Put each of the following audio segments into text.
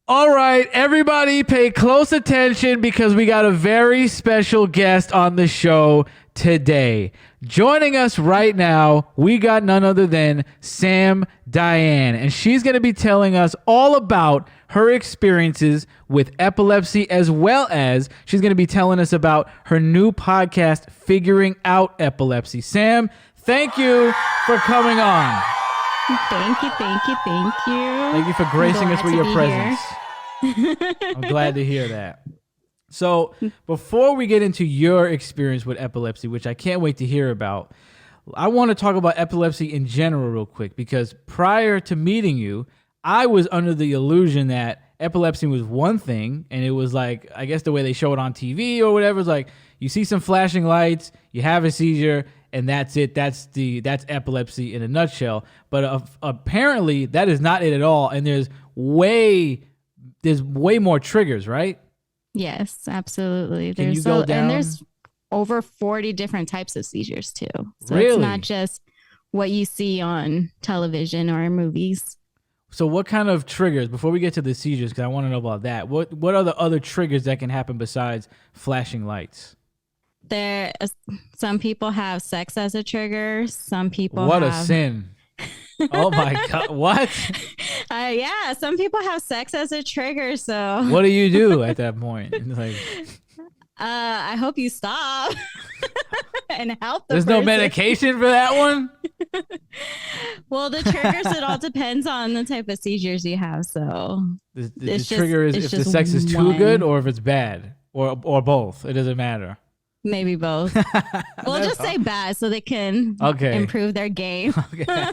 All right, everybody pay close attention because we got a very special guest on the show today. Joining us right now, we got none other than Diann, and she's going to be telling us all about her experiences with epilepsy, as well as she's going to be telling us about her new podcast, Figuring Out Epilepsy. Sam, thank you for coming on. Thank you. Thank you for gracing us with your presence. I'm glad to hear that. So before we get into your experience with epilepsy, which I can't wait to hear about, I want to talk about epilepsy in general real quick, because prior to meeting you, I was under the illusion that epilepsy was one thing, and it was like, I guess the way they show it on TV or whatever, is like you see some flashing lights, you have a seizure, and that's it. That's epilepsy in a nutshell. But apparently that is not it at all, and there's way more triggers, right? Yes, absolutely. Can you go down? And there's over 40 different types of seizures too. So Really? It's not just what you see on television or in movies. So what kind of triggers, before we get to the seizures, because I want to know about that, what are the other triggers that can happen besides flashing lights? Some people have sex as a trigger. Some people What a sin. Oh my God. What? Yeah, some people have sex as a trigger. So What do you do at that point? Like, I hope you stop and help the there's person. no medication for that one? Well, the triggers, it all depends on the type of seizures you have. So The trigger is if the sex is too good or if it's bad or both. It doesn't matter. Maybe both. We'll just say bad so they can improve their game. Okay.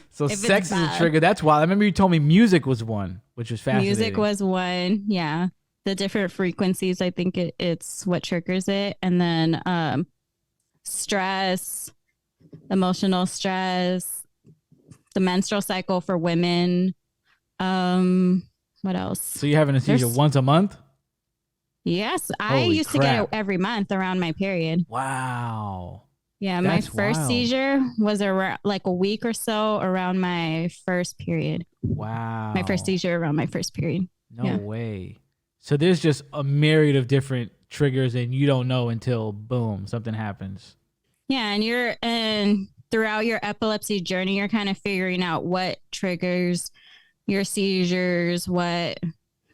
So sex is a trigger. That's wild. I remember you told me music was one, which was fascinating. Music was one. Yeah. The different frequencies, I think it's what triggers it. And then stress, emotional stress, the menstrual cycle for women. What else? So you're having a seizure once a month? Yes, I used to get it every month around my period. Wow. Yeah, my first seizure was around like a week or so around my first period. Wow. My first seizure around my first period. No way. So there's just a myriad of different triggers and you don't know until boom, something happens. Yeah, and throughout your epilepsy journey, you're kind of figuring out what triggers your seizures, what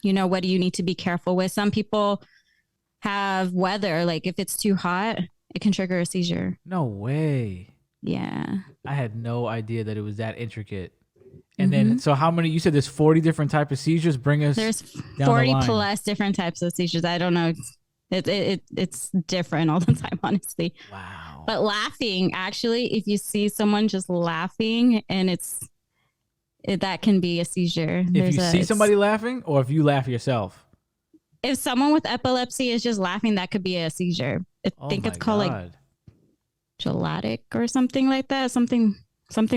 do you need to be careful with? Some people have weather, like if it's too hot, it can trigger a seizure. No way. Yeah. I had no idea that it was that intricate. And then, so how many, you said there's 40 different types of seizures? There's 40 plus different types of seizures. I don't know. It's different all the time, honestly. Wow. But laughing, actually, if you see someone just laughing and that can be a seizure. If you see somebody laughing or if you laugh yourself? If someone with epilepsy is just laughing, that could be a seizure. I think it's called like gelatic or something like that. Something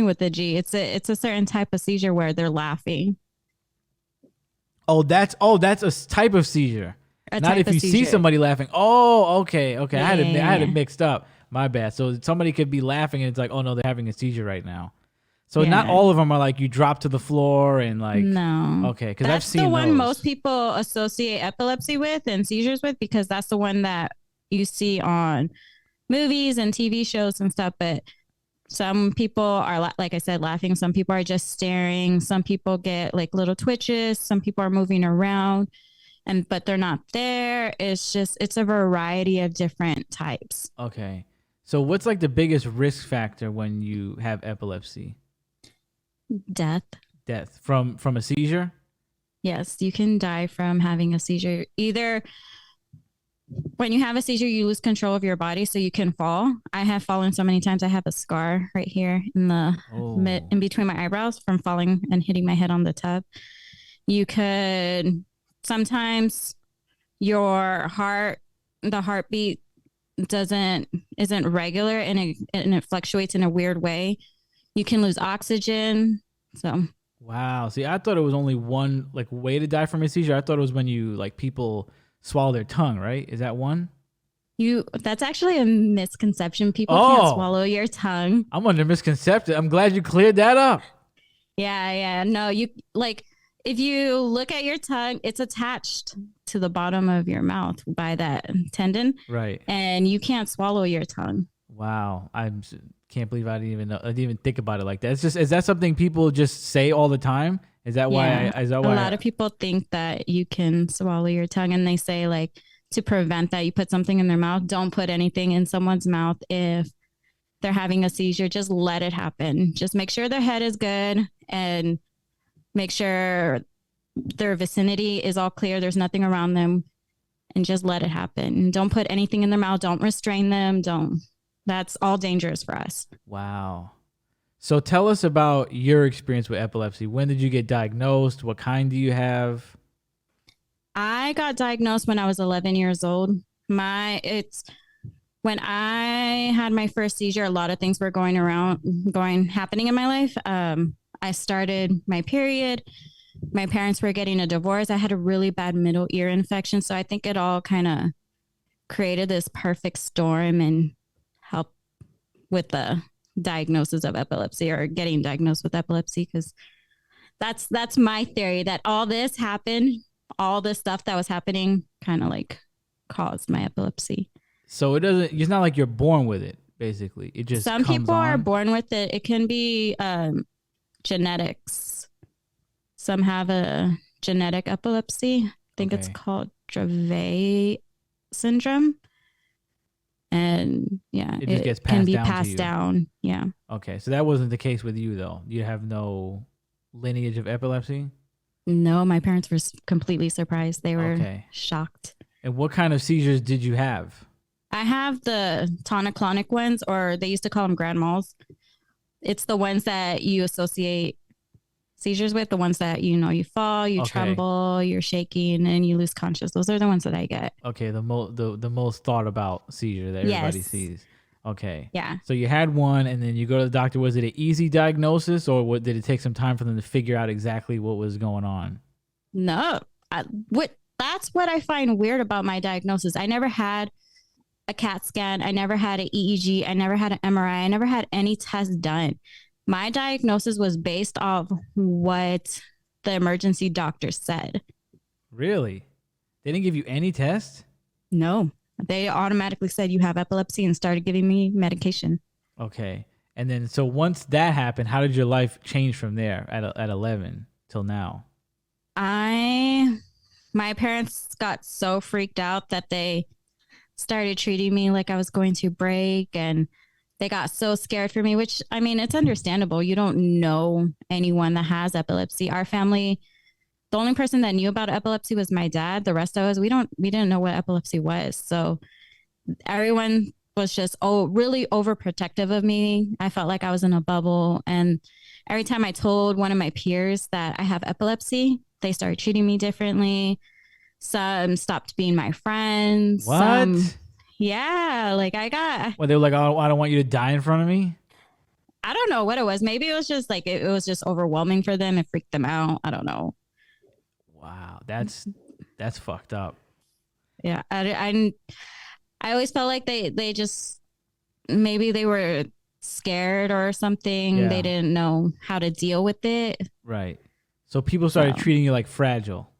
with a G. It's a certain type of seizure where they're laughing. That's a type of seizure. Not if you see somebody laughing. Oh, okay. I had it mixed up. My bad. So somebody could be laughing and it's like, oh no, they're having a seizure right now. So not all of them are like you drop to the floor and like. No. Okay, because I've seen the one those. most people associate epilepsy with and seizures with, because that's the one that you see on movies and TV shows and stuff. But some people are, like I said, laughing. Some people are just staring. Some people get like little twitches. Some people are moving around, but they're not there. It's a variety of different types. Okay. So what's like the biggest risk factor when you have epilepsy? Death from a seizure? Yes, you can die from having a seizure. Either when you have a seizure, you lose control of your body, so you can fall. I have fallen so many times. I have a scar right here in between my eyebrows from falling and hitting my head on the tub. You could sometimes the heartbeat isn't regular and it fluctuates in a weird way. You can lose oxygen. So wow. See, I thought it was only one like way to die from a seizure. I thought it was when you like people swallow their tongue, right? Is that one? That's actually a misconception. People can't swallow your tongue. I'm under misconception. I'm glad you cleared that up. Yeah. No, you like if you look at your tongue, it's attached to the bottom of your mouth by that tendon. Right. And you can't swallow your tongue. Wow. Can't believe I didn't even know. I didn't even think about it like that. Is that something people just say all the time? Is that why? A lot of people think that you can swallow your tongue, and they say like to prevent that, you put something in their mouth. Don't put anything in someone's mouth if they're having a seizure. Just let it happen. Just make sure their head is good and make sure their vicinity is all clear. There's nothing around them, and just let it happen. Don't put anything in their mouth. Don't restrain them. That's all dangerous for us. Wow. So tell us about your experience with epilepsy. When did you get diagnosed? What kind do you have? I got diagnosed when I was 11 years old. It's when I had my first seizure, a lot of things were happening in my life. I started my period. My parents were getting a divorce. I had a really bad middle ear infection. So I think it all kind of created this perfect storm and helped with the diagnosis of epilepsy, or getting diagnosed with epilepsy, because that's my theory, that all this happened, all this stuff that was happening kind of like caused my epilepsy. So it's not like you're born with it, basically. It just some people are born with it. It can be genetics. Some have a genetic epilepsy. I think it's called Dravet syndrome. And yeah, it just gets passed down. Yeah. Okay. So that wasn't the case with you, though. You have no lineage of epilepsy? No, my parents were completely surprised. They were shocked. And what kind of seizures did you have? I have the tonic-clonic ones, or they used to call them grand mals. It's the ones that you associate seizures with, the ones that, you fall, you tremble, you're shaking, and you lose conscious. Those are the ones that I get. Okay, the most thought about seizure that everybody sees. Okay. Yeah. So you had one, and then you go to the doctor. Was it an easy diagnosis, or did it take some time for them to figure out exactly what was going on? No. That's what I find weird about my diagnosis. I never had a CAT scan. I never had an EEG. I never had an MRI. I never had any tests done. My diagnosis was based off what the emergency doctor said. Really? They didn't give you any test? No. They automatically said you have epilepsy and started giving me medication. Okay. And then, so once that happened, how did your life change from there at 11 till now? My parents got so freaked out that they started treating me like I was going to break, and they got so scared for me, which, I mean, it's understandable. You don't know anyone that has epilepsy. Our family, the only person that knew about epilepsy was my dad. The rest of us, we didn't know what epilepsy was. So everyone was just really overprotective of me. I felt like I was in a bubble. And every time I told one of my peers that I have epilepsy, they started treating me differently. Some stopped being my friends. What? Yeah, like I got. Well, they were like, "Oh, I don't want you to die in front of me." I don't know what it was. Maybe it was just like it was just overwhelming for them. It freaked them out. I don't know. Wow, that's fucked up. Yeah, I always felt like they just, maybe they were scared or something. Yeah. They didn't know how to deal with it. Right. So people started treating you like fragile.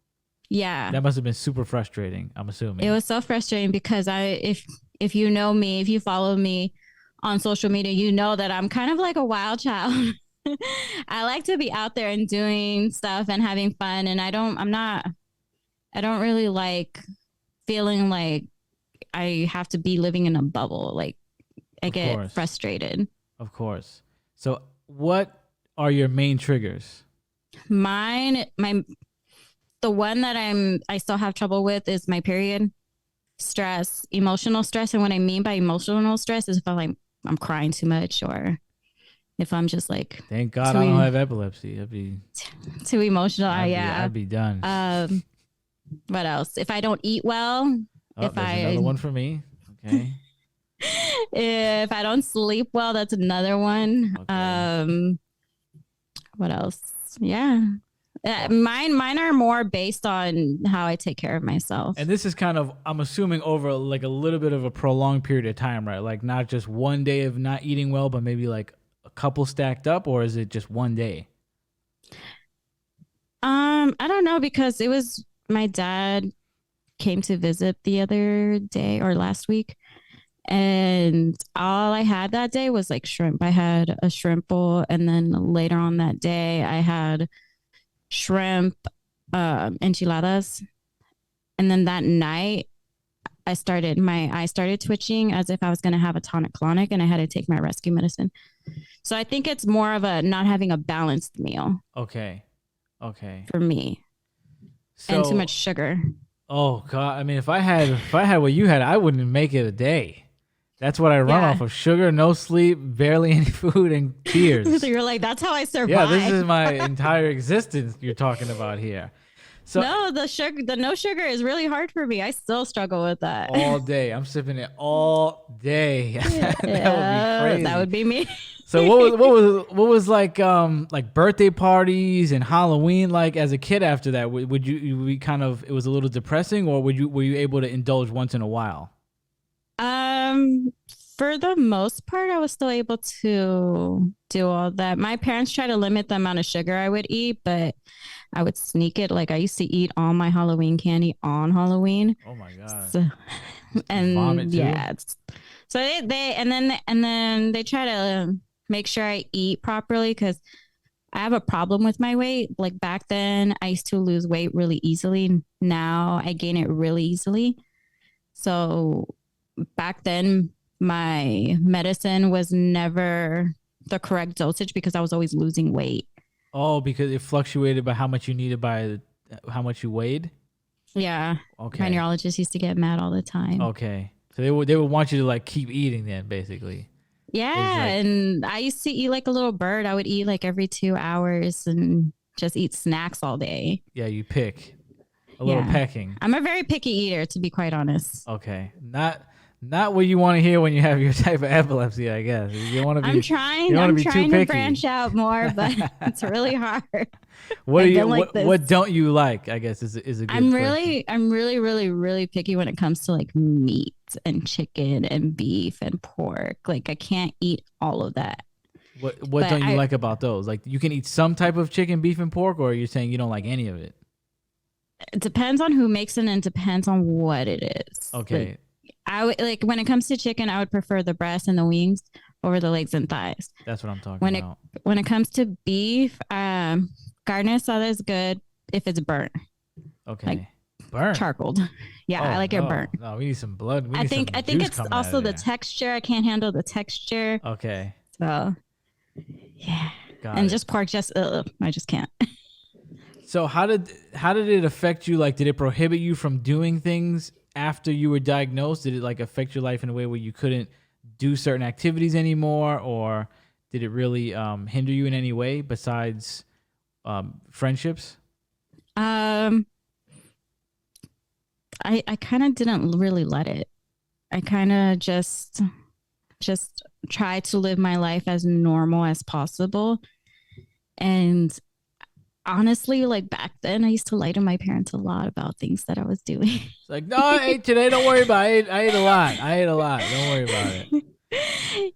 Yeah. That must have been super frustrating, I'm assuming. It was so frustrating because if you know me, if you follow me on social media, you know that I'm kind of like a wild child. I like to be out there and doing stuff and having fun. And I don't really like feeling like I have to be living in a bubble. Like I get frustrated. Of course. So what are your main triggers? The one that I still have trouble with is my period, stress, emotional stress. And what I mean by emotional stress is if I'm crying too much, or if I'm just like, thank God I don't have epilepsy. I'd be too emotional. I'd be done. What else? If I don't eat well, another one for me. Okay. If I don't sleep well, that's another one. Okay. What else? Yeah. Mine are more based on how I take care of myself. And this is kind of, I'm assuming, over like a little bit of a prolonged period of time, right? Like not just one day of not eating well, but maybe like a couple stacked up, or is it just one day? I don't know because it was my dad came to visit the other day or last week, and all I had that day was like shrimp. I had a shrimp bowl, and then later on that day, I had shrimp enchiladas, and then that night my eye started twitching as if I was going to have a tonic-clonic, and I had to take my rescue medicine. So I think it's more of a not having a balanced meal. Okay. Okay. For me, So, and too much sugar. Oh God! I mean, if I had what you had, I wouldn't make it a day. That's what I run off of: sugar, no sleep, barely any food, and tears. So you're like, that's how I survive. Yeah, this is my entire existence you're talking about here. So no, the no sugar is really hard for me. I still struggle with that all day. I'm sipping it all day. That would be crazy. That would be me. So what was like birthday parties and Halloween like as a kid after that? Would you kind of, it was a little depressing, or were you able to indulge once in a while? For the most part, I was still able to do all that. My parents tried to limit the amount of sugar I would eat, but I would sneak it. Like I used to eat all my Halloween candy on Halloween. Oh my God. So, and vomit too? Yeah. So and then they try to make sure I eat properly because I have a problem with my weight. Like back then, I used to lose weight really easily. Now I gain it really easily. So back then, my medicine was never the correct dosage because I was always losing weight. Oh, because it fluctuated by how much you needed by how much you weighed? Yeah. Okay. My neurologist used to get mad all the time. Okay. So they would want you to like keep eating then, basically. Yeah, and I used to eat like a little bird. I would eat like every 2 hours and just eat snacks all day. Yeah, you pick. A little pecking. I'm a very picky eater, to be quite honest. Okay. Not what you want to hear when you have your type of epilepsy, I guess. You want to be I'm trying to branch out more, but it's really hard. What don't you like, I guess is a good I'm question. really picky when it comes to like meat and chicken and beef and pork. Like I can't eat all of that. What don't you like about those? Like you can eat some type of chicken, beef, and pork, or you're saying you don't like any of it? It depends on who makes it and depends on what it is. Okay. Like, I would like when it comes to chicken, I would prefer the breast and the wings over the legs and thighs. That's what I'm talking about. When it comes to beef, carne asada is good if it's burnt. Okay. Like burnt, charcoaled. Yeah, I like it burnt. No, we need some blood. I think it's also the texture. I can't handle the texture. Okay. So yeah, Got it. Just pork, I just can't. So how did it affect you? Like, did it prohibit you from doing things after you were diagnosed? Did it like affect your life in a way where you couldn't do certain activities anymore, or did it really hinder you in any way besides friendships? I kind of didn't really let it. I kind of just tried to live my life as normal as possible. And honestly, like back then, I used to lie to my parents a lot about things that I was doing. It's like, no, I ate today. Don't worry about it. I ate a lot. Don't worry about it.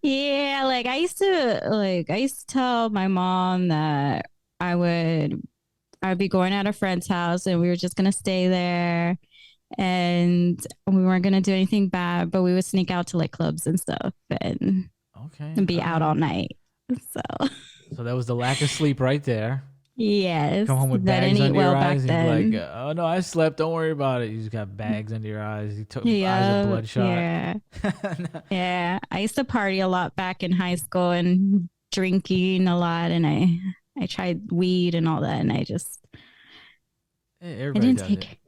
Yeah, like I used to tell my mom that I'd be going at a friend's house and we were just gonna stay there and we weren't gonna do anything bad, but we would sneak out to like clubs and stuff and be out all night. So that was the lack of sleep right there. Yes. Come home with bags under your eyes and be like, oh no, I slept. Don't worry about it. You just got bags under your eyes. You took eyes are bloodshot. Yeah. Yeah. I used to party a lot back in high school and drinking a lot, and I tried weed and all that, and I didn't take it.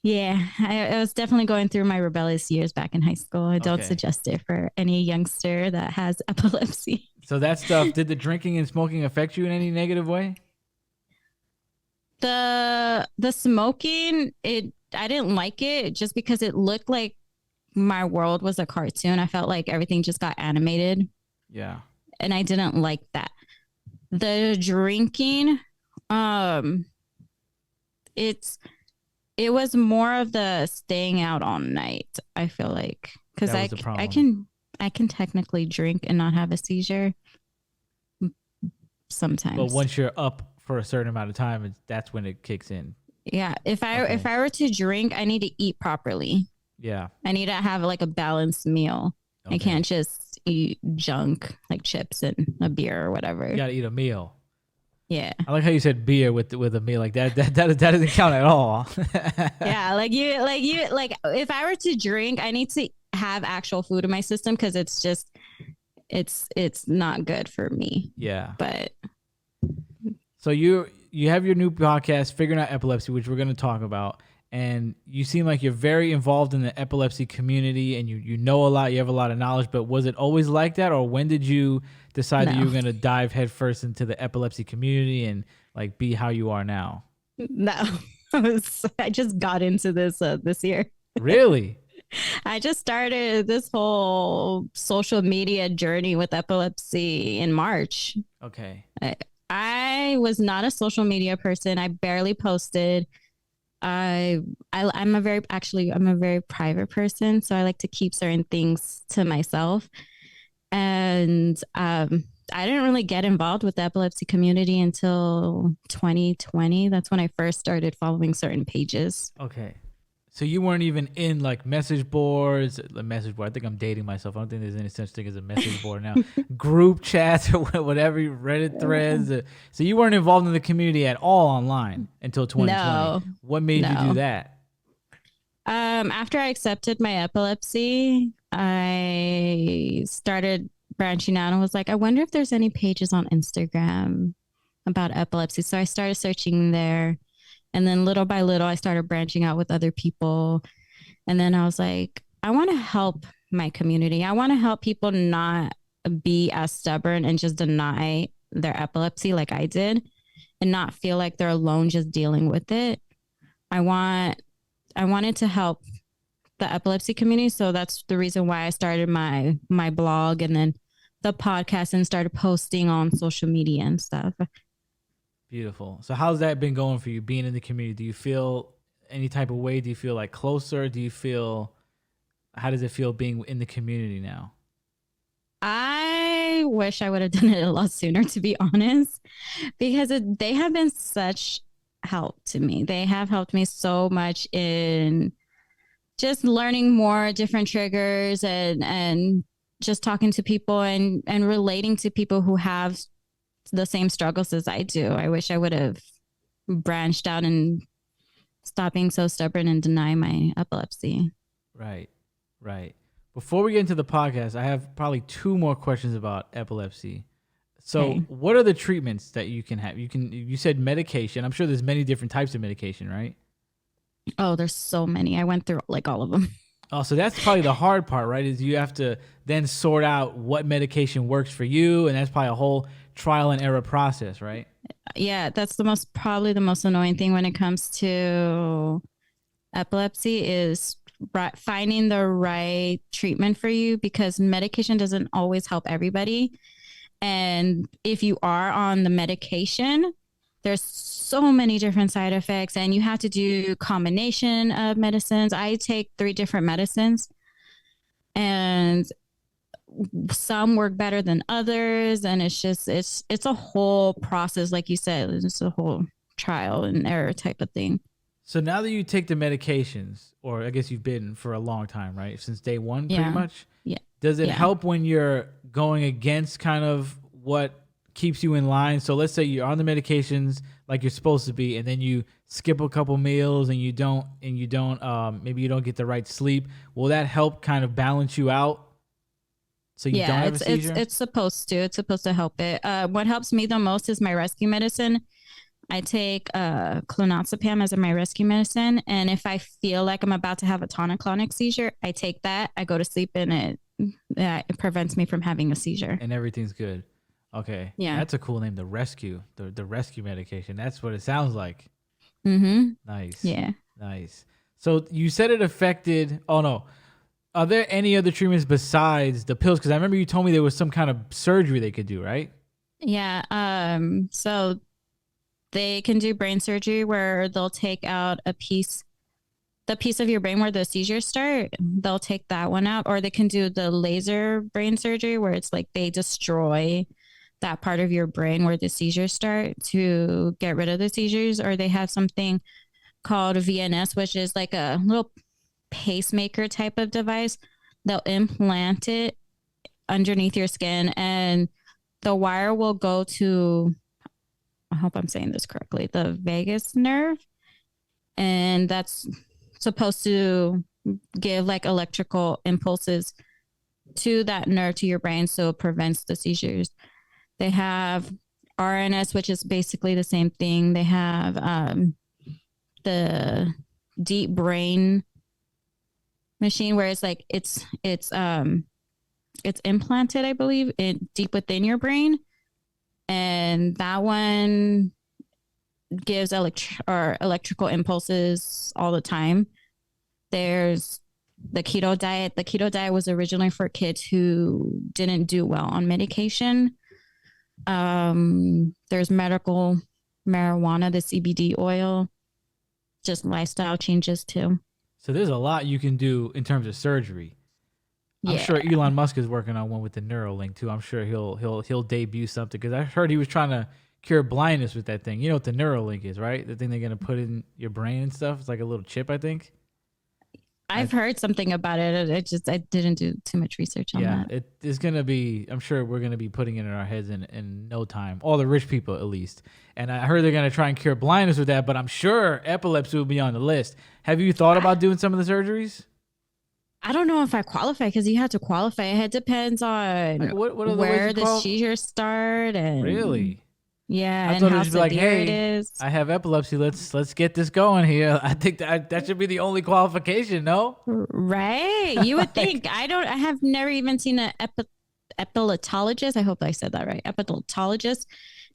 Yeah, I was definitely going through my rebellious years back in high school. I don't suggest it for any youngster that has epilepsy. So that stuff, did the drinking and smoking affect you in any negative way? The smoking, I didn't like it just because it looked like my world was a cartoon. I felt like everything just got animated. Yeah. And I didn't like that. The drinking, it was more of the staying out all night, I feel like. Because I can technically drink and not have a seizure sometimes. But once you're up for a certain amount of time, that's when it kicks in. Yeah. If I were to drink, I need to eat properly. Yeah. I need to have like a balanced meal. Okay. I can't just eat junk like chips and a beer or whatever. You gotta eat a meal. Yeah. I like how you said beer with a meal like that. That doesn't count at all. Yeah, like if I were to drink, I need to have actual food in my system because it's just it's not good for me. Yeah. But so you have your new podcast, Figuring Out Epilepsy, which we're going to talk about, and you seem like you're very involved in the epilepsy community, and you know a lot. You have a lot of knowledge. But was it always like that, or when did you decide that you were going to dive headfirst into the epilepsy community and like be how you are now? No, I just got into this this year. Really? I just started this whole social media journey with epilepsy in March. Okay. I was not a social media person. I barely posted. I'm a very private person, so I like to keep certain things to myself. And I didn't really get involved with the epilepsy community until 2020. That's when I first started following certain pages. Okay. So you weren't even in like message boards, a message board. I think I'm dating myself. I don't think there's any such thing as a message board now. Group chats or whatever, Reddit threads. So you weren't involved in the community at all online until 2020. No. What made you do that? After I accepted my epilepsy, I started branching out and was like, I wonder if there's any pages on Instagram about epilepsy. So I started searching there. And then little by little, I started branching out with other people. And then I was like, I want to help my community. I want to help people not be as stubborn and just deny their epilepsy like I did and not feel like they're alone just dealing with it. I wanted to help the epilepsy community. So that's the reason why I started my blog and then the podcast and started posting on social media and stuff. Beautiful. So how's that been going for you, being in the community? Do you feel any type of way? Do you feel like closer? How does it feel being in the community now? I wish I would have done it a lot sooner, to be honest, because they have been such help to me. They have helped me so much in just learning more different triggers and just talking to people and relating to people who have the same struggles as I do. I wish I would have branched out and stopped being so stubborn and deny my epilepsy. Right. Before we get into the podcast, I have probably 2 more questions about epilepsy. So what are the treatments that you can have? You said medication. I'm sure there's many different types of medication, right? Oh, there's so many. I went through like all of them. Oh, so that's probably the hard part, right? Is you have to then sort out what medication works for you, and that's probably a whole trial and error process, right? Yeah, that's probably the most annoying thing when it comes to epilepsy is finding the right treatment for you, because medication doesn't always help everybody. And if you are on the medication, there's so many different side effects and you have to do combination of medicines. I take 3 different medicines and some work better than others. And it's a whole process. Like you said, it's a whole trial and error type of thing. So now that you take the medications, or I guess you've been for a long time, right? Since day 1, pretty much? Yeah. Does it help when you're going against kind of what keeps you in line? So let's say you're on the medications like you're supposed to be, and then you skip a couple meals and you don't maybe you don't get the right sleep. Will that help kind of balance you out so you don't have a seizure? It's supposed to help it. What helps me the most is my rescue medicine. I take clonazepam as my rescue medicine, and if I feel like I'm about to have a tonic-clonic seizure, I take that. I go to sleep, and it prevents me from having a seizure. And everything's good. Okay. Yeah. That's a cool name, the rescue medication. That's what it sounds like. Mm-hmm. Nice. Yeah. Nice. So you said it affected. Oh no. Are there any other treatments besides the pills? Because I remember you told me there was some kind of surgery they could do, right? Yeah. So they can do brain surgery where they'll take out the piece of your brain where the seizures start. They'll take that one out, or they can do the laser brain surgery where it's like they destroy that part of your brain where the seizures start to get rid of the seizures, or they have something called VNS, which is like a little pacemaker type of device. They'll implant it underneath your skin, and the wire will go to, I hope I'm saying this correctly, the vagus nerve. And that's supposed to give like electrical impulses to that nerve to your brain, so it prevents the seizures. They have RNS, which is basically the same thing. They have the deep brain machine, where it's like it's implanted, I believe, deep within your brain, and that one gives electrical impulses all the time. There's the keto diet. The keto diet was originally for kids who didn't do well on medication. There's medical marijuana, the CBD oil, just lifestyle changes too. So there's a lot you can do in terms of surgery. I'm sure Elon Musk is working on one with the Neuralink too. I'm sure he'll debut something, because I heard he was trying to cure blindness with that thing. You know what the Neuralink is, right? The thing they're gonna put in your brain and stuff. It's like a little chip, I think. I've heard something about it. I didn't do too much research on that. Yeah, it is gonna be. I'm sure we're gonna be putting it in our heads in no time. All the rich people, at least. And I heard they're gonna try and cure blindness with that. But I'm sure epilepsy will be on the list. Have you thought about doing some of the surgeries? I don't know if I qualify, because you have to qualify. It depends on what where the seizures start. And really? Yeah, I and how severe it is. I have epilepsy. Let's get this going here. I think that should be the only qualification, no? Right. You would think. I have never even seen an epileptologist. I hope I said that right. Epileptologist.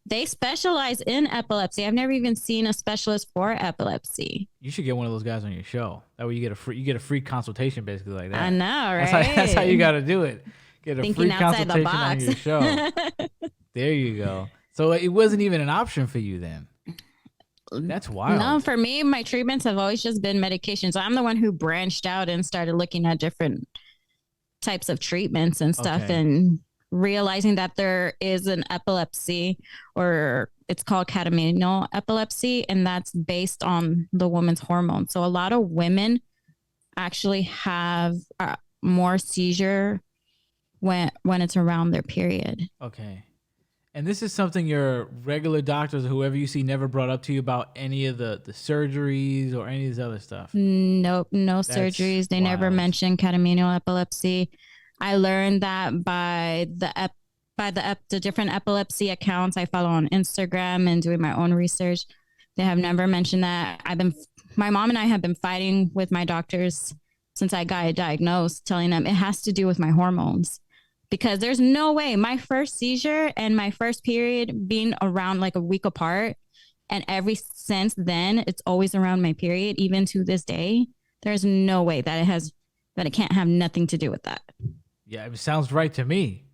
They specialize in epilepsy. I've never even seen a specialist for epilepsy. You should get one of those guys on your show. That way you get a free consultation, basically, like that. I know, right? That's how you got to do it. Get a Thinking free consultation on your show. There you go. So it wasn't even an option for you then. That's wild. No, for me, my treatments have always just been medications. I'm the one who branched out and started looking at different types of treatments and stuff, and realizing that there is an epilepsy, or it's called catamenial epilepsy, and that's based on the woman's hormones. So a lot of women actually have more seizure when it's around their period. Okay. And this is something your regular doctors or whoever you see never brought up to you about any of the surgeries or any of this other stuff? Nope, no surgeries. They never mentioned catamenial epilepsy. I learned that by the different epilepsy accounts I follow on Instagram and doing my own research. They have never mentioned that. My mom and I have been fighting with my doctors since I got diagnosed, telling them it has to do with my hormones. Because there's no way my first seizure and my first period being around like a week apart, and ever since then, it's always around my period, even to this day. There's no way that it can't have nothing to do with that. Yeah, it sounds right to me.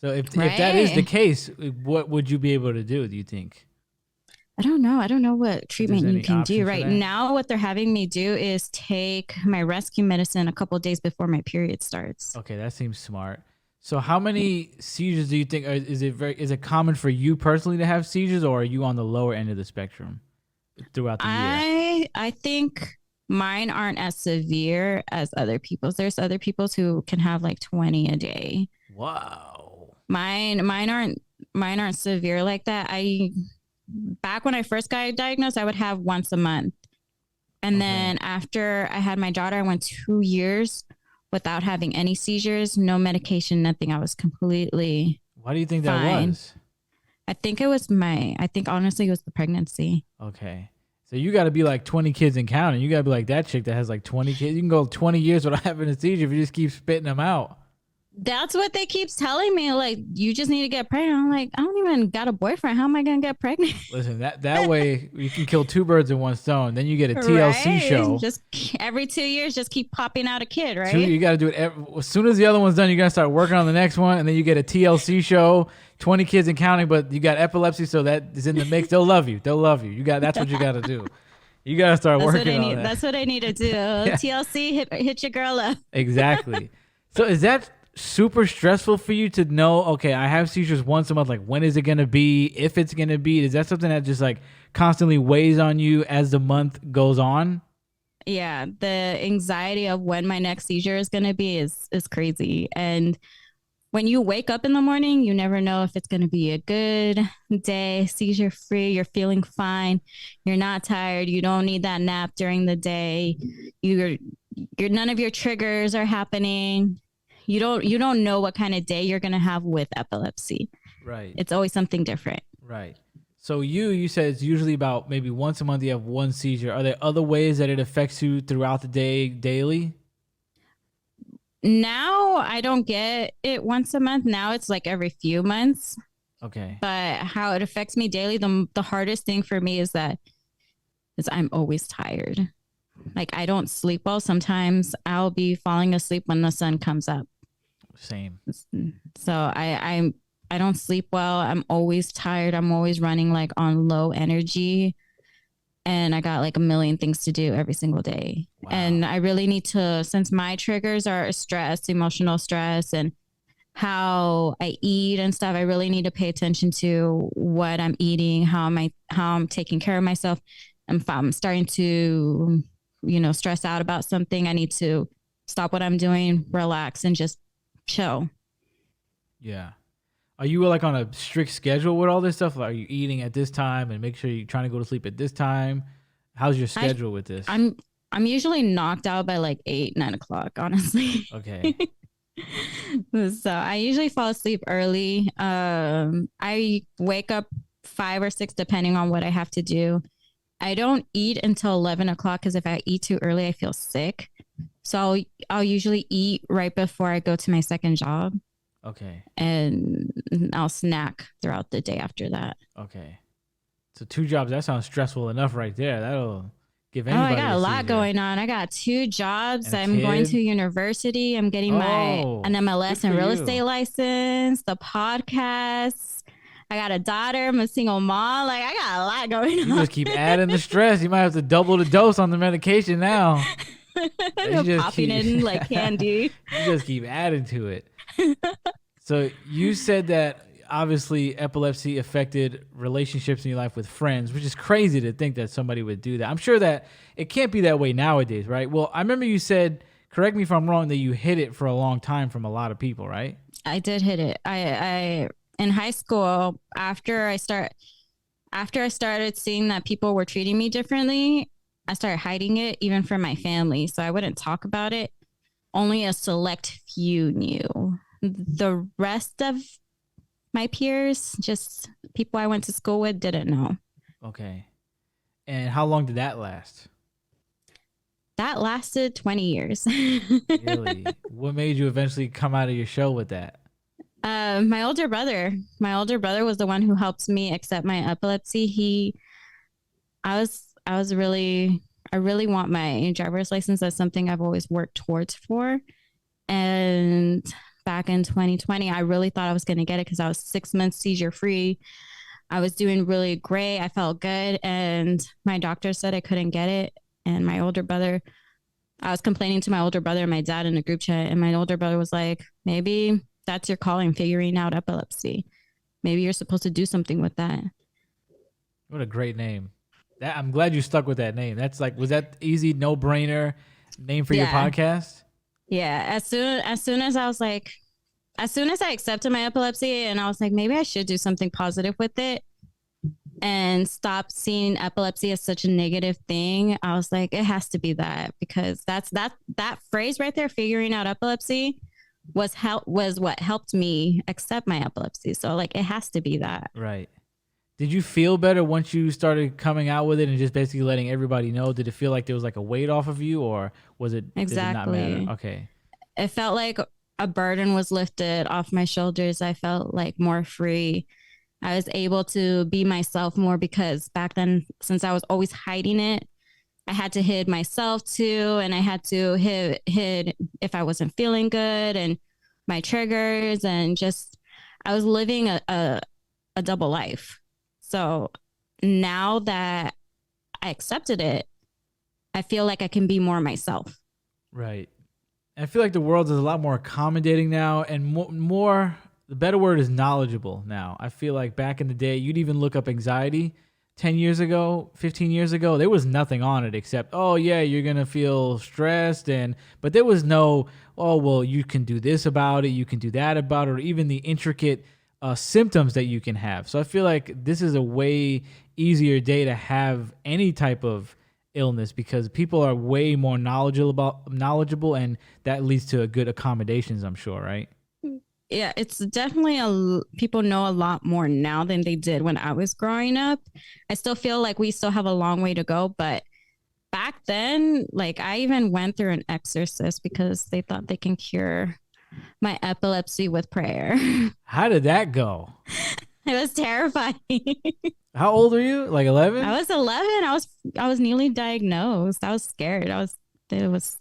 So if that is the case, what would you be able to do think? I don't know. I don't know what treatment you can do. Right now, what they're having me do is take my rescue medicine a couple of days before my period starts. Okay, that seems smart. So how many seizures do you think is it common for you personally to have seizures, or are you on the lower end of the spectrum throughout the year? I think mine aren't as severe as other people's. There's other people's who can have like 20 a day. Wow. Mine aren't severe like that. Back when I first got diagnosed, I would have once a month. And then after I had my daughter, I went 2 years without having any seizures, no medication, nothing. I was completely Why do you think fine. That was? I think honestly it was the pregnancy. Okay. So you got to be like 20 kids and counting. You got to be like that chick that has like 20 kids. You can go 20 years without having a seizure if you just keep spitting them out. That's what they keep telling me. Like, you just need to get pregnant. I'm like, I don't even got a boyfriend. How am I going to get pregnant? Listen, that way you can kill two birds with one stone. Then you get a TLC show. Just every 2 years, just keep popping out a kid, right? You got to do it. As soon as the other one's done, you got to start working on the next one. And then you get a TLC show, 20 kids and counting, but you got epilepsy. So that is in the mix. They'll love you. That's what you got to do. You got to start working on that. That's what I need to do. Yeah. TLC, hit your girl up. Exactly. So is that super stressful for you to know, okay, I have seizures once a month. Like, when is it going to be? If it's going to be, is that something that just like constantly weighs on you as the month goes on? Yeah, the anxiety of when my next seizure is going to be is crazy. And when you wake up in the morning, you never know if it's going to be a good day, seizure free, you're feeling fine, you're not tired, you don't need that nap during the day. You're none of your triggers are happening. You don't know what kind of day you're going to have with epilepsy. Right. It's always something different. Right. So you said it's usually about maybe once a month you have one seizure. Are there other ways that it affects you throughout the day, daily? Now I don't get it once a month. Now it's like every few months. Okay. But how it affects me daily, the hardest thing for me is I'm always tired. Like I don't sleep well. Sometimes I'll be falling asleep when the sun comes up. Same. So I don't sleep well. I'm always tired. I'm always running like on low energy. And I got like a million things to do every single day. Wow. And I really need to, since my triggers are stress, emotional stress, and how I eat and stuff, I really need to pay attention to what I'm eating, how I'm taking care of myself. And if I'm starting to, stress out about something, I need to stop what I'm doing, relax, and just chill. Yeah. Are you like on a strict schedule with all this stuff? Like, are you eating at this time and make sure you're trying to go to sleep at this time? How's your schedule with this? I'm usually knocked out by like 8, 9 o'clock, honestly. Okay. So I usually fall asleep early. I wake up 5 or 6, depending on what I have to do. I don't eat until 11 o'clock because if I eat too early, I feel sick. So I'll usually eat right before I go to my second job. Okay. And I'll snack throughout the day after that. Okay. So 2 jobs, that sounds stressful enough right there. That'll give anybody I got a lot seizure. going on. I got 2 jobs. I'm going to university. I'm getting an MLS and real estate license, the podcast. I got a daughter. I'm a single mom. Like, I got a lot going on. You just keep adding the stress. You might have to double the dose on the medication now. Popping in like candy. You just keep adding to it. So you said that obviously epilepsy affected relationships in your life with friends, which is crazy to think that somebody would do that. I'm sure that it can't be that way nowadays, right? Well, I remember you said, correct me if I'm wrong, that you hid it for a long time from a lot of people, right? I did hit it. I in high school, after I started seeing that people were treating me differently, I started hiding it even from my family. So I wouldn't talk about it. Only a select few knew. The rest of my peers, just people I went to school with, didn't know. Okay. And how long did that last? That lasted 20 years. Really? What made you eventually come out of your shell with that? My older brother. My older brother was the one who helped me accept my epilepsy. I really want my driver's license. That's something I've always worked towards for. And back in 2020, I really thought I was going to get it because I was 6 months seizure free. I was doing really great. I felt good. And my doctor said I couldn't get it. And my older brother, I was complaining to my older brother and my dad in a group chat. And my older brother was like, maybe that's your calling, figuring out epilepsy. Maybe you're supposed to do something with that. What a great name. I'm glad you stuck with that name. That's like, was that easy, no brainer name for your podcast? Yeah. As soon as I accepted my epilepsy and I was like, maybe I should do something positive with it and stop seeing epilepsy as such a negative thing. I was like, it has to be that, because that phrase right there, figuring out epilepsy, was what helped me accept my epilepsy. So like, it has to be that. Right. Did you feel better once you started coming out with it and just basically letting everybody know? Did it feel like there was like a weight off of you, or was it exactly? Did it not matter? Okay. It felt like a burden was lifted off my shoulders. I felt like more free. I was able to be myself more, because back then, since I was always hiding it, I had to hide myself too. And I had to hid if I wasn't feeling good and my triggers, and just, I was living a double life. So now that I accepted it, I feel like I can be more myself. Right. I feel like the world is a lot more accommodating now, and more. The better word is knowledgeable now. I feel like back in the day, you'd even look up anxiety 10 years ago, 15 years ago. There was nothing on it except, oh, yeah, you're going to feel stressed. But there was no, oh, well, you can do this about it. You can do that about it, or even the intricate symptoms that you can have. So I feel like this is a way easier day to have any type of illness because people are way more knowledgeable, and that leads to a good accommodations, I'm sure, right? Yeah, it's definitely people know a lot more now than they did when I was growing up. I still feel like we still have a long way to go, but back then, like I even went through an exorcist because they thought they can cure my epilepsy with prayer. How did that go? It was terrifying. How old are you? Like 11? I was 11. I was newly diagnosed. I was scared. It was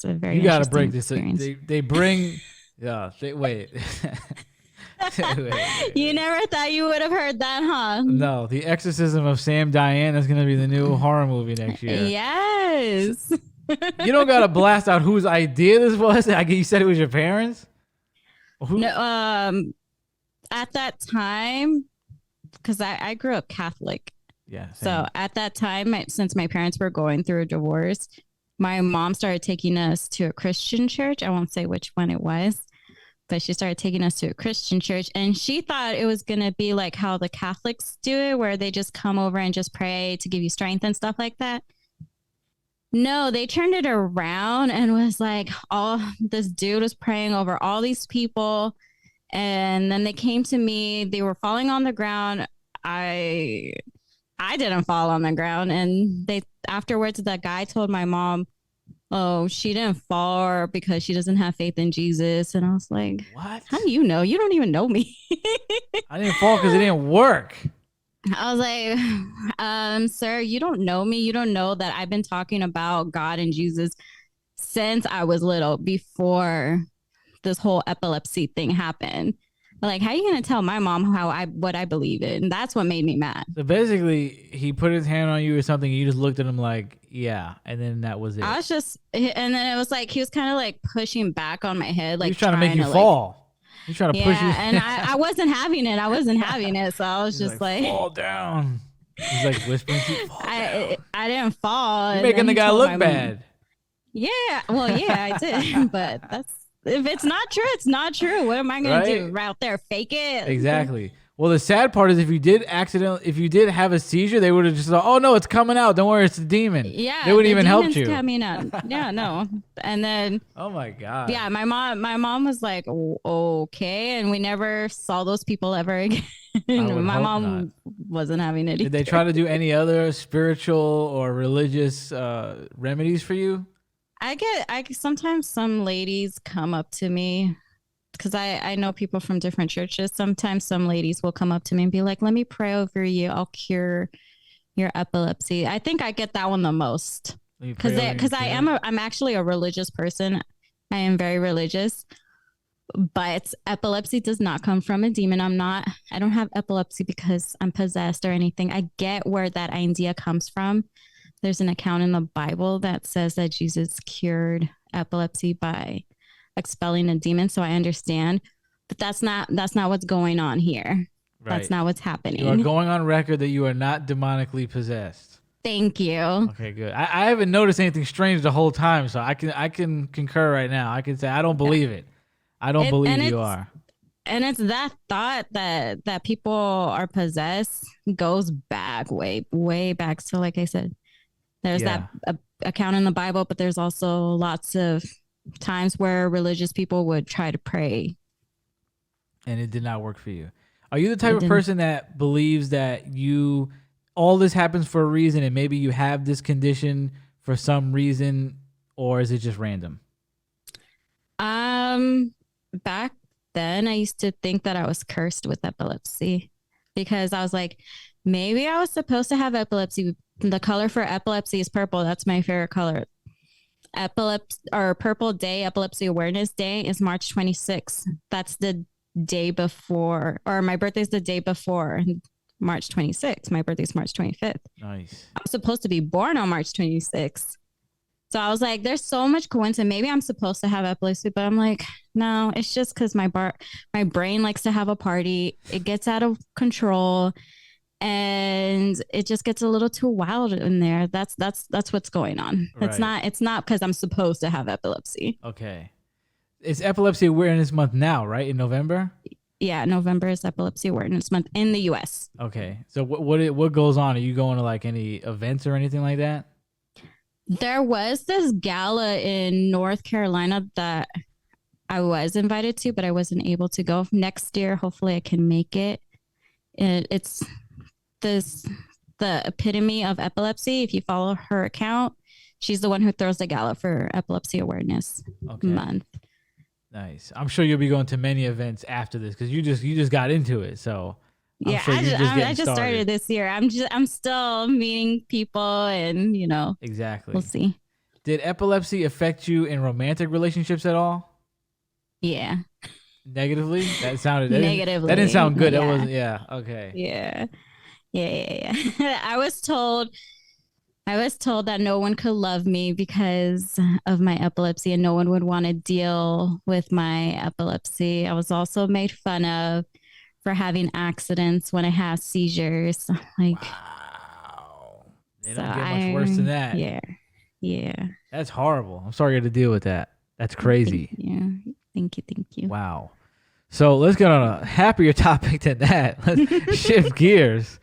a very You got to break this. They bring yeah, wait. Wait. You never thought you would have heard that, huh? No, The Exorcism of Sam Diann is going to be the new horror movie next year. Yes. You don't got to blast out whose idea this was. You said it was your parents? No, at that time, because I grew up Catholic. Yeah. Same. So at that time, since my parents were going through a divorce, my mom started taking us to a Christian church. I won't say which one it was, but she started taking us to a Christian church, and she thought it was going to be like how the Catholics do it, where they just come over and just pray to give you strength and stuff like that. No, they turned it around and was like, this dude was praying over all these people. And then they came to me, they were falling on the ground. I didn't fall on the ground. And afterwards, the guy told my mom, oh, she didn't fall because she doesn't have faith in Jesus. And I was like, what? How do you know? You don't even know me. I didn't fall because it didn't work. I was like, sir, you don't know me. You don't know that I've been talking about God and Jesus since I was little, before this whole epilepsy thing happened. Like, how are you going to tell my mom what I believe in? And that's what made me mad. So basically, he put his hand on you or something, and you just looked at him like, yeah, and then that was it. I was just, and then it was like, he was kind of like pushing back on my head. Like, he was trying to make you fall. He's trying to push you. And I wasn't having it. So I was just like, fall down. He's like whispering to you, fall down. I didn't fall. You're making the guy look bad. Yeah. Well, yeah, I did. But if it's not true, it's not true. What am I going to do? Right out there, fake it? Exactly. Well, the sad part is if you did have a seizure, they would have just thought, oh, no, it's coming out. Don't worry, it's the demon. Yeah. They wouldn't even help you. Coming out. Yeah, no. And then. Oh, my God. Yeah, my mom was like, okay. And we never saw those people ever again. My mom wasn't having it either. Did they try to do any other spiritual or religious remedies for you? Sometimes some ladies come up to me, because I know people from different churches. Sometimes some ladies will come up to me and be like, let me pray over you. I'll cure your epilepsy. I think I get that one the most, because I'm actually a religious person. I am very religious, but epilepsy does not come from a demon. I don't have epilepsy because I'm possessed or anything. I get where that idea comes from. There's an account in the Bible that says that Jesus cured epilepsy by expelling a demon. So I understand, but that's not what's going on here. Right. That's not what's happening. You are going on record that you are not demonically possessed. Thank you. Okay, good. I haven't noticed anything strange the whole time, so I can concur right now. I can say I don't believe it. I don't believe you are. And it's that thought that people are possessed goes back way back. So like I said, there's that account in the Bible, but there's also lots of times where religious people would try to pray. And it did not work for you. Are you the type of person that believes that all this happens for a reason and maybe you have this condition for some reason, or is it just random? Back then I used to think that I was cursed with epilepsy, because I was like, maybe I was supposed to have epilepsy. The color for epilepsy is purple. That's my favorite color. Purple Day, Epilepsy Awareness Day, is March 26th. That's the day before, or my birthday's the day before March 26th. My birthday's March 25th. Nice. I was supposed to be born on March 26th, So I was like, there's so much coincidence. Maybe I'm supposed to have epilepsy, but I'm like, no, it's just because my brain likes to have a party. It gets out of control and it just gets a little too wild in there. That's what's going on. Right. It's not because I'm supposed to have epilepsy. Okay. It's Epilepsy Awareness Month now, right? In November? Yeah, November is Epilepsy Awareness Month in the US. Okay. So what goes on? Are you going to like any events or anything like that? There was this gala in North Carolina that I was invited to, but I wasn't able to go. Next year, hopefully I can make it. It's this the epitome of epilepsy. If you follow her account, she's the one who throws the gala for Epilepsy Awareness Month. Nice. I'm sure you'll be going to many events after this because you just got into it. So yeah, sure I just started this year. I'm still meeting people, and exactly. We'll see. Did epilepsy affect you in romantic relationships at all? Yeah. Negatively? That sounded negatively. That didn't sound good. Yeah. That wasn't. Yeah. Okay. Yeah. I was told that no one could love me because of my epilepsy and no one would want to deal with my epilepsy. I was also made fun of for having accidents when I have seizures. Like, wow. They don't get much worse than that. Yeah. That's horrible. I'm sorry you had to deal with that. That's crazy. Thank you. Wow. So let's get on a happier topic than that. Let's shift gears.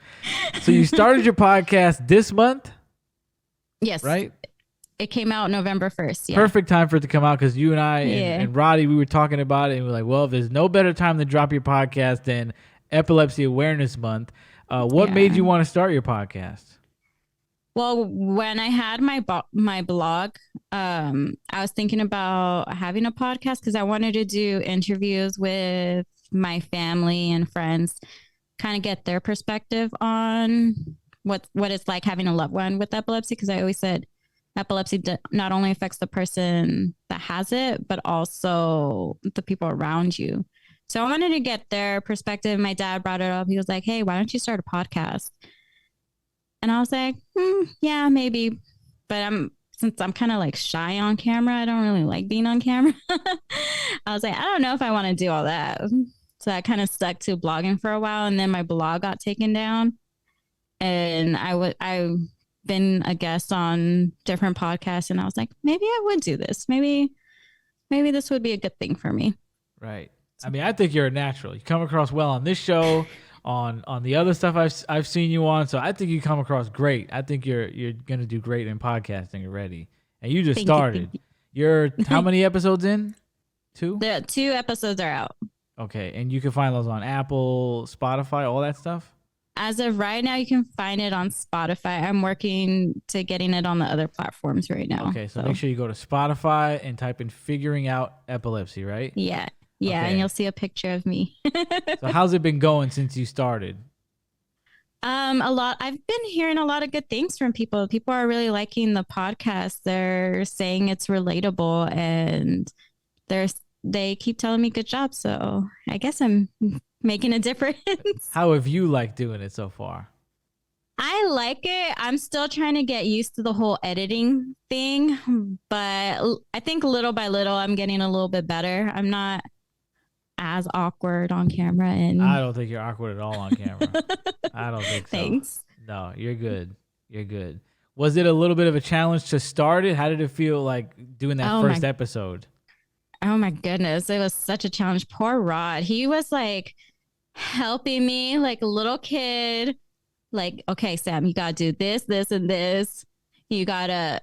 So you started your podcast this month? Yes. Right? It came out November 1st. Yeah. Perfect time for it to come out because you and I and Roddy, we were talking about it and we were like, well, there's no better time to drop your podcast than Epilepsy Awareness Month. What made you want to start your podcast? Well, when I had my blog, I was thinking about having a podcast because I wanted to do interviews with my family and friends, kind of get their perspective on what it's like having a loved one with epilepsy. Because I always said epilepsy not only affects the person that has it, but also the people around you. So I wanted to get their perspective. My dad brought it up. He was like, hey, why don't you start a podcast? And I was like, yeah, maybe. But since I'm kind of like shy on camera, I don't really like being on camera. I was like, I don't know if I want to do all that. So I kind of stuck to blogging for a while. And then my blog got taken down. And I've been a guest on different podcasts. And I was like, maybe I would do this. Maybe this would be a good thing for me. Right. I mean, I think you're a natural. You come across well on this show. On the other stuff I've seen you on, so I think you come across great. I think you're gonna do great in podcasting already, and you just started. You're how many episodes in? 2? The 2 episodes are out. Okay, and you can find those on Apple, Spotify, all that stuff. As of right now, you can find it on Spotify. I'm working to getting it on the other platforms right now. Okay, so make sure you go to Spotify and type in "Figuring Out Epilepsy," right? Yeah. Yeah, okay. And you'll see a picture of me. So how's it been going since you started? A lot. I've been hearing a lot of good things from people. People are really liking the podcast. They're saying it's relatable and they keep telling me good job. So I guess I'm making a difference. How have you liked doing it so far? I like it. I'm still trying to get used to the whole editing thing, but I think little by little I'm getting a little bit better. I'm not as awkward on camera, and I don't think you're awkward at all on camera. I don't think so. Thanks. No, you're good. You're good. Was it a little bit of a challenge to start it? How did it feel like doing that first episode? Oh my goodness, it was such a challenge. Poor Rod. He was like helping me like a little kid. Like, okay, Sam, you gotta do this, this, and this. You gotta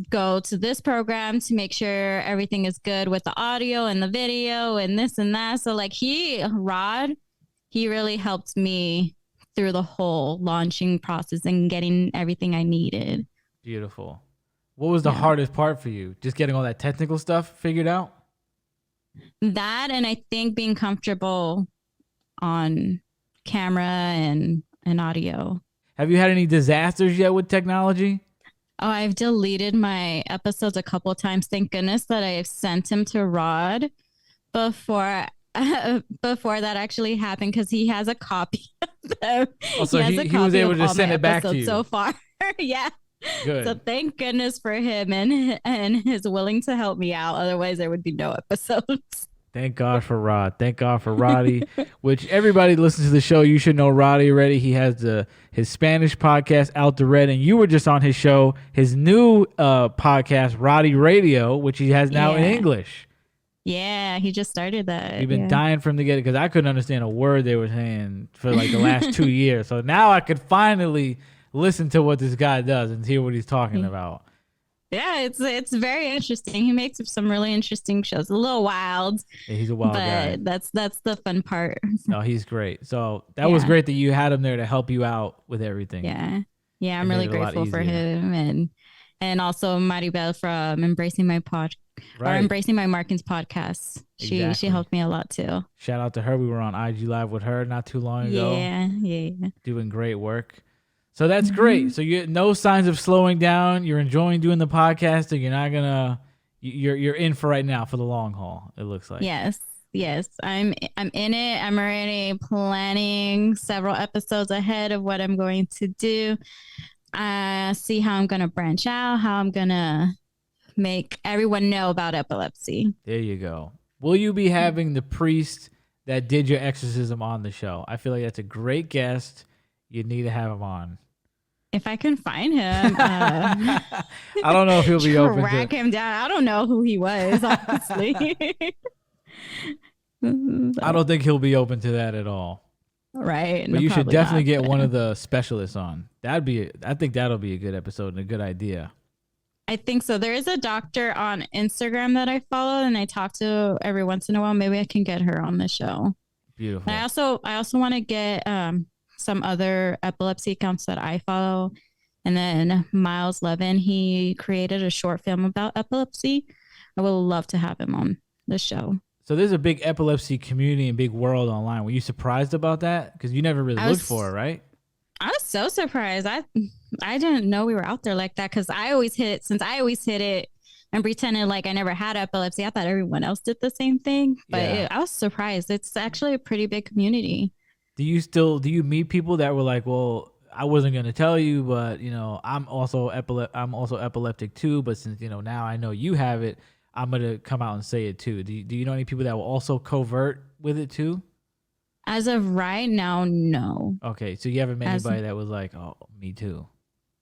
go to this program to make sure everything is good with the audio and the video and this and that. So like Rod, he really helped me through the whole launching process and getting everything I needed. Beautiful. What was the hardest part for you? Just getting all that technical stuff figured out? That, and I think being comfortable on camera and audio. Have you had any disasters yet with technology? Oh, I've deleted my episodes a couple of times. Thank goodness that I have sent him to Rod before that actually happened, because he has a copy of them. Oh, so he was able to send it back to you so far. Yeah. Good. So thank goodness for him and his willing to help me out. Otherwise, there would be no episodes. Thank God for Rod. Thank God for Roddy, which everybody listens to the show. You should know Roddy already. He has his Spanish podcast, Out the Red, and you were just on his show, his new podcast, Roddy Radio, which he has now in English. Yeah, he just started that. We've been dying for him to get it because I couldn't understand a word they were saying for like the last 2 years. So now I could finally listen to what this guy does and hear what he's talking about. Yeah, it's very interesting. He makes some really interesting shows. A little wild. Yeah, he's a wild guy. But that's the fun part. No, he's great. So that was great that you had him there to help you out with everything. Yeah, I'm really grateful for him and also Maribel from Embracing My Markings podcast. She helped me a lot too. Shout out to her. We were on IG Live with her not too long ago. Yeah. Doing great work. So that's great. So you no signs of slowing down. You're enjoying doing the podcasting. You're not gonna. You're in for right now for the long haul. It looks like. Yes. I'm in it. I'm already planning several episodes ahead of what I'm going to do. See how I'm gonna branch out. How I'm gonna make everyone know about epilepsy. There you go. Will you be having the priest that did your exorcism on the show? I feel like that's a great guest. You need to have him on. If I can find him. I don't know if he'll be open to track him down. I don't know who he was, honestly. I don't think he'll be open to that at all. Right. But you should definitely get one of the specialists on. I think that'll be a good episode and a good idea. I think so. There is a doctor on Instagram that I follow and I talk to every once in a while. Maybe I can get her on the show. Beautiful. And I also want to get some other epilepsy accounts that I follow. And then Miles Levin, he created a short film about epilepsy. I would love to have him on the show. So there's a big epilepsy community and big world online. Were you surprised about that? Because you never really looked for it, right? I was so surprised. I didn't know we were out there like that because I always hit it and pretended like I never had epilepsy. I thought everyone else did the same thing, but I was surprised. It's actually a pretty big community. Do you meet people that were like, well, I wasn't going to tell you, but I'm also epileptic too. But since, now I know you have it, I'm going to come out and say it too. Do you know any people that were also covert with it too? As of right now, no. Okay. So you haven't met anybody that was like, oh, me too.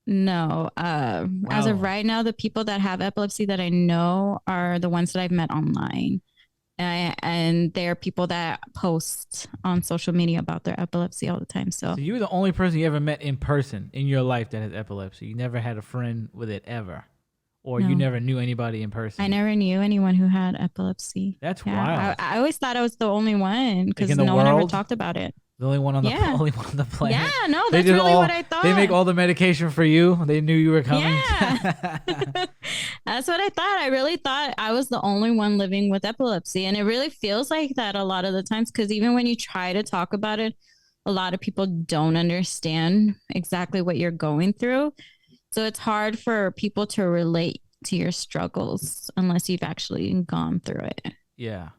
No. Wow. As of right now, the people that have epilepsy that I know are the ones that I've met online. And they're people that post on social media about their epilepsy all the time. So you were the only person you ever met in person in your life that has epilepsy. You never had a friend with it ever. Or you never knew anybody in person. I never knew anyone who had epilepsy. That's wild. I always thought I was the only one because no one ever talked about it. The only one on the planet. Yeah, no, that's really what I thought. They make all the medication for you. They knew you were coming. Yeah. That's what I thought. I really thought I was the only one living with epilepsy. And it really feels like that a lot of the times because even when you try to talk about it, a lot of people don't understand exactly what you're going through. So it's hard for people to relate to your struggles unless you've actually gone through it. Yeah.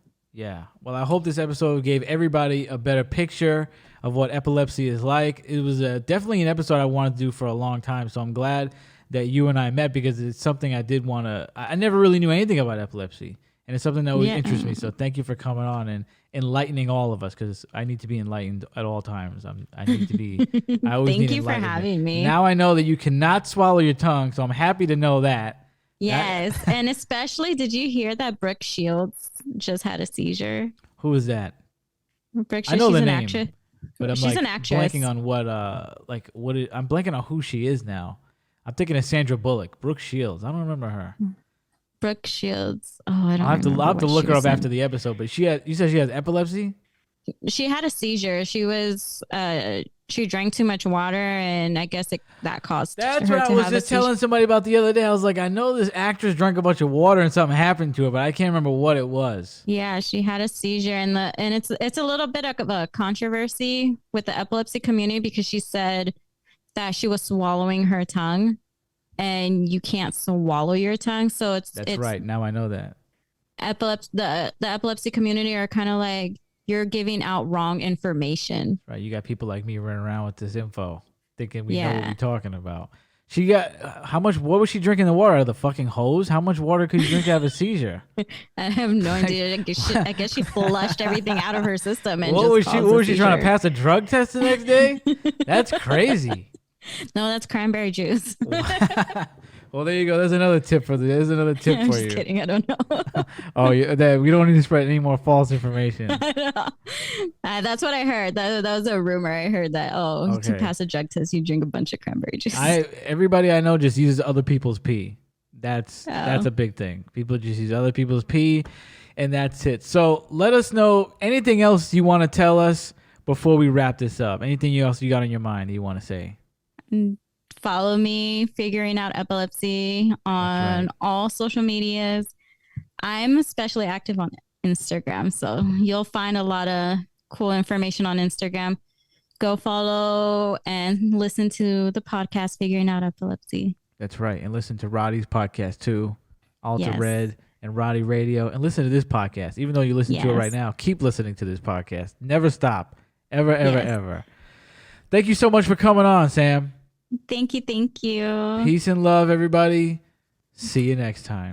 Well, I hope this episode gave everybody a better picture of what epilepsy is like. It was definitely an episode I wanted to do for a long time. So I'm glad that you and I met because it's something I did want to. I never really knew anything about epilepsy. And it's something that always interests me. So thank you for coming on and enlightening all of us because I need to be enlightened at all times. I need to be. I always Thank you for having me. Now I know that you cannot swallow your tongue, so I'm happy to know that. Yes, and especially, did you hear that Brooke Shields just had a seizure? Who is that? Brooke Shields, I know she's the an name, actress. but she's an actress. Blanking on I'm blanking on who she is now. I'm thinking of Sandra Bullock. Brooke Shields. I don't remember her. Brooke Shields. Oh, I don't. I'll have to look her up after the episode. But you said she has epilepsy. She had a seizure. She drank too much water, and I guess that caused her to have a seizure. That's what I was just telling somebody about the other day. I was like, I know this actress drank a bunch of water and something happened to her, but I can't remember what it was. Yeah, she had a seizure, and it's a little bit of a controversy with the epilepsy community because she said that she was swallowing her tongue. And you can't swallow your tongue, so it's right. Now I know that. The epilepsy community are kind of like you're giving out wrong information. Right, you got people like me running around with this info, thinking we know what we're talking about. She got how much? What was she drinking the water out of the fucking hose? How much water could you drink to have a seizure? I have no idea. I guess she flushed everything out of her system and What just was she? caused What a was she trying to seizure. pass a drug test the next day? That's crazy. No, that's cranberry juice. Well, there you go. There's another tip for I'm you. just kidding. I don't know. Oh, yeah, we don't need to spread any more false information. That's what I heard. That was a rumor. I heard that. Oh, to Okay. pass a drug test, you drink a bunch of cranberry juice. Everybody I know just uses other people's pee. That's a big thing. People just use other people's pee, and that's it. So let us know anything else you want to tell us before we wrap this up. Anything else you got on your mind that you want to say? Follow me, Figuring Out Epilepsy, on all social medias. I'm especially active on Instagram, so you'll find a lot of cool information on Instagram. Go follow and listen to the podcast, Figuring Out Epilepsy. That's right. And listen to Roddy's podcast too, Alter Yes. Red and Roddy Radio. And listen to this podcast. Even though you listen to it right now, keep listening to this podcast. Never stop. Ever, ever, ever. Thank you so much for coming on, Sam. Thank you. Peace and love, everybody. See you next time.